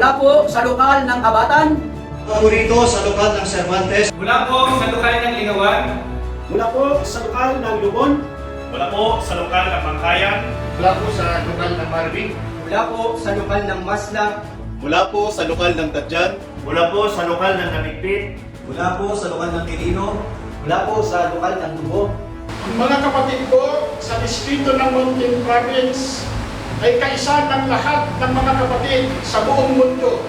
Mula po sa lokal ng Abatan. Ako rito sa lokal ng Cervantes. Mula po sa lokal ng Lingawan. Mula po sa lokal ng Lubon. Mula po sa lokal ng Bangkayan. Mula po sa lokal ng Marvin. Mula po sa lokal ng Masla. Mula po sa lokal ng Tadjan. Mula po sa lokal ng Namigpit. Mula po sa lokal ng Quirino. Mula po sa lokal ng Tubo. Mga kapatid ko sa distrito ng Mountain Province ay kaisa ng lahat ng mga kapatid sa buong mundo.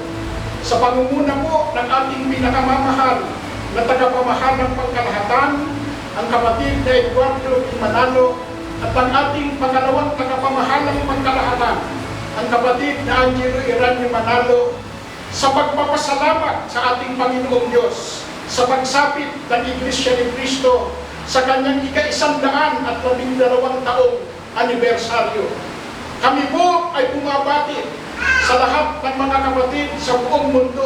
Sa pangunguna po ng ating pinakamamahal na tagapamahal ng pangkalahatan, ang kapatid na Eduardo P. Manalo, at ang ating pangalawang tagapamahal ng pangkalahatan, ang kapatid na Angelo Iranio Manalo, sa pagpapasalamat sa ating Panginoong Diyos sa pagsapit ng Iglesia ni Cristo sa kanyang ika-112 taong anibersaryo. Kami po ay bumabati sa lahat ng mga kapatid sa buong mundo